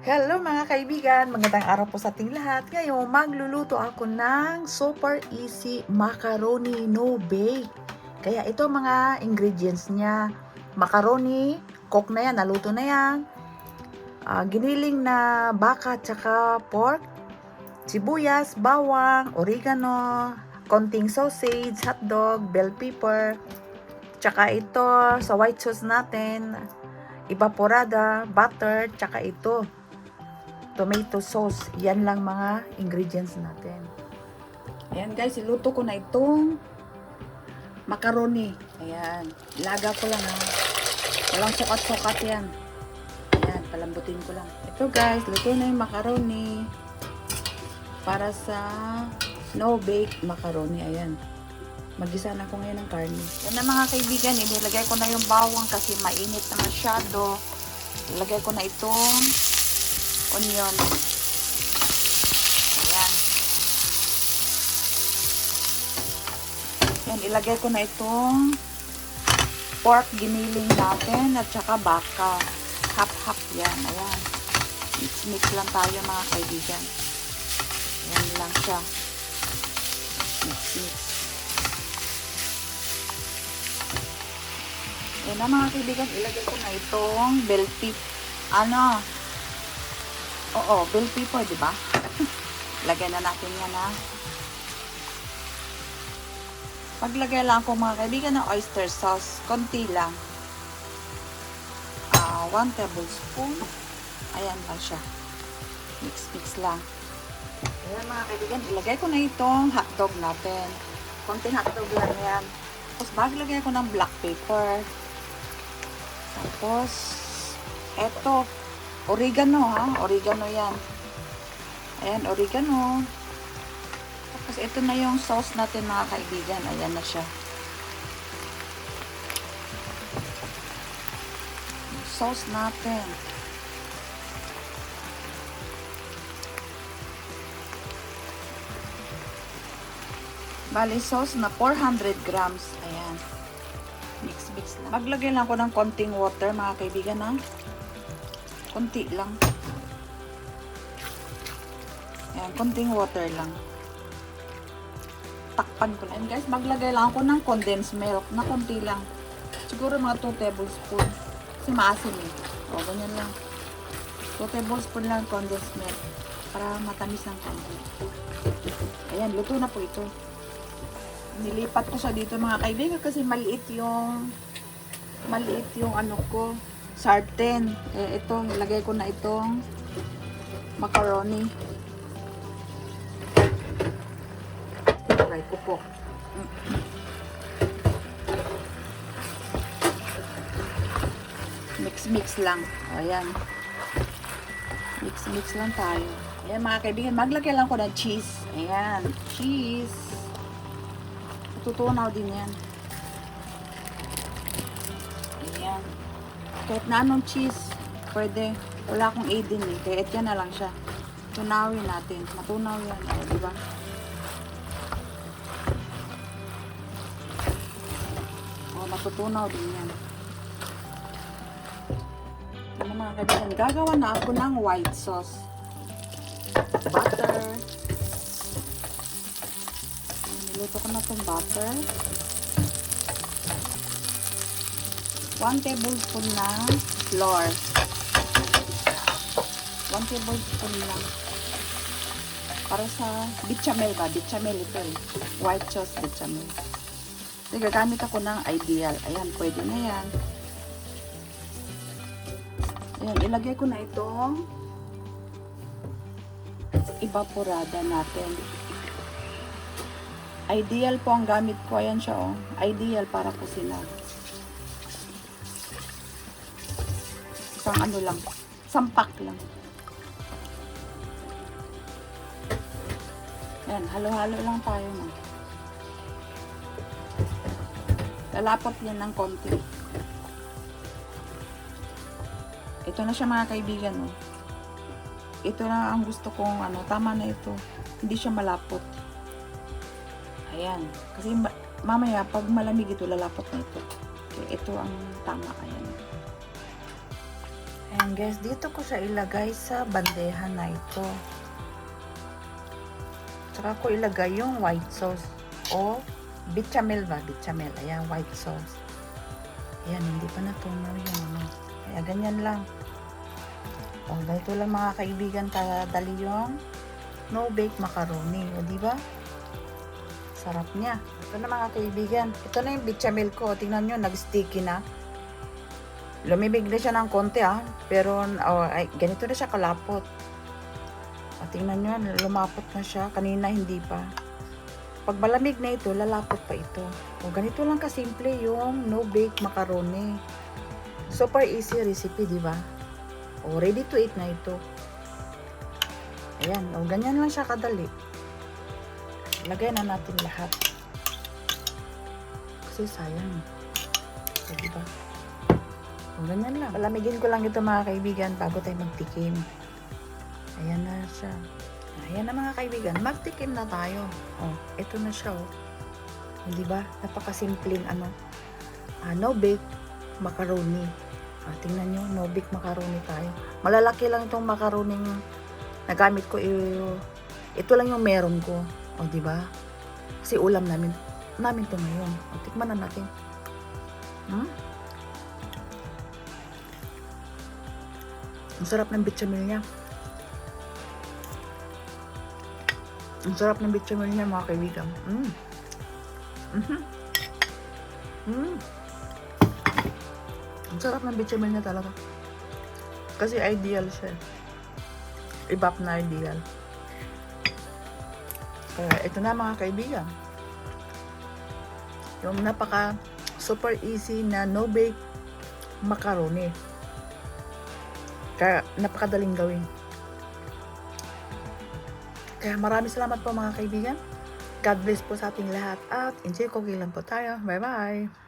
Hello mga kaibigan, magandang araw po sa ating lahat. Ngayon, magluluto ako ng super easy macaroni no bake. Kaya ito mga ingredients niya. Macaroni, cook na yan, naluto na yan. Giniling na baka tsaka pork, sibuyas, bawang, oregano, konting sausage, hotdog, bell pepper, tsaka ito sa white sauce natin, evaporada, butter, tsaka ito tomato sauce. Yan lang mga ingredients natin. Ayan guys, iluto ko na itong macaroni. Ayan, ilaga ko lang ha. Walang sukat-sukat yan. Ayan, palambutin ko lang. Ito guys, luto na yung macaroni. Para sa no bake macaroni. Ayan. Magisa na ko ngayon ng karne. Yan na mga kaibigan, inilagay ko na yung bawang kasi mainit na masyado. Ilagay ko na itong onion. Ayan. Ayan, ilagay ko na itong pork giniling natin at saka baka. Half-half yan. Ayan. Mix-mix lang tayo mga kaibigan. Ayan lang siya. Mix-mix. Ayan na mga kaibigan, ilagay ko na itong bell pepper. Oo, bell pepper, di ba? Lagyan na natin yan, ha. Paglagay lang ako mga kaibigan ng oyster sauce. Konti lang. 1 tablespoon. Ayan lang siya. Mix-mix lang. Ayan mga kaibigan, ilagay ko na itong hotdog natin. Konting hotdog lang yan. Tapos maglagay ko ng black pepper. Tapos, eto, oregano ha. Oregano yan. Ayan, oregano. Tapos ito na yung sauce natin mga kaibigan. Ayan na siya. Yung sauce natin. Bali, sauce na 400 grams. Ayan. Mix-mix lang. Maglagay lang ako ng konting water mga kaibigan ha. Konti lang. Ayan, konting water lang. Takpan ko lang. Guys, maglagay lang ako ng condensed milk na konti lang. Siguro mga 2 tablespoon. Kasi maasim eh. O, ganyan lang. 2 tablespoon lang condensed milk. Para matamis ng konti. Ayan, luto na po ito. Nilipat ko siya dito mga kaibigan kasi maliit yung ano ko. Sartén. Ito, nilagay ko na itong macaroni. Ilagay ko po. Mix-mix lang. Ayan. Mix-mix lang tayo. Ayan mga kaibigan, maglagay lang ko ng cheese. Ayan. Cheese. Tutunaw din yan. Ayan. Kahit na anong cheese, pwede. Wala akong aidin eh. Kaya yan na lang siya. Tunawin natin. Matunaw yan. O, diba? O, matutunaw din yan. Ano mga kaibigan, gagawa na ako ng white sauce. Butter. Niluto ko na itong butter. 1 tablespoon na flour. 1 tablespoon lang. Para sa bechamel ba? Bechamel ito eh. White sauce bechamel. So, gagamit ako ng ideal. Ayan, pwede na yan. Ayan, ilagay ko na itong evaporada natin. Ideal po ang gamit ko. Ayan siya oh. Ideal para kusina. Isang ano lang. Sampak lang. Ayan, halo-halo lang tayo na. Lalapot yan ng konti. Ito na siya mga kaibigan, oh. Ito na ang gusto kong, tama na ito. Hindi siya malapot. Ayan. Kasi mamaya, pag malamig ito, lalapot na ito. Okay, ito ang tama. Ayan. Ayan guys, dito ko siya ilagay sa bandeja na ito. Tsaka ko ilagay yung white sauce. O, bechamel ba? Bechamel. Ayan, white sauce. Ayan, hindi pa natunaw yung Kaya ganyan lang. O, ganito lang mga kaibigan, kadali yung no-bake macaroni. O, diba? Sarap niya. Ito na mga kaibigan. Ito na yung bechamel ko. Tingnan nyo, nag-sticky na. Lumibig na siya ng konti, Pero, ay, ganito na siya kalapot. O, tingnan nyo, lumapot na siya. Kanina, hindi pa. Pag malamig na ito, lalapot pa ito. O, ganito lang kasimple yung no-bake macaroni. Super easy recipe, di ba? O, ready to eat na ito. Ayan, o, ganyan lang siya kadali. Lagay na natin lahat. Kasi sayang. O, di ba? O, ganyan lang. Palamigin ko lang ito mga kaibigan bago tayo magtikim. Ayan na siya. Ayan na mga kaibigan, magtikim na tayo. Oh, ito na siya, oh. Di ba? Napakasimpleng no-bake macaroni. Tingnan nyo, no-bake macaroni tayo. Malalaki lang itong macaroni nagamit ko. Ito lang yung meron ko. O, di ba? Kasi ulam namin to ngayon. O, tikman na natin. Ang sarap ng bechamel niya. Ang sarap ng bechamel niya mga kaibigan. Ang sarap ng bechamel niya talaga. Kasi ideal siya. Ibap na ideal. Kaya ito na mga kaibigan. Yung napaka super easy na no-bake macaroni. Kaya napakadaling gawin. Kaya maraming salamat po mga kaibigan. God bless po sa ating lahat at enjoy cooking lang po tayo. Bye bye!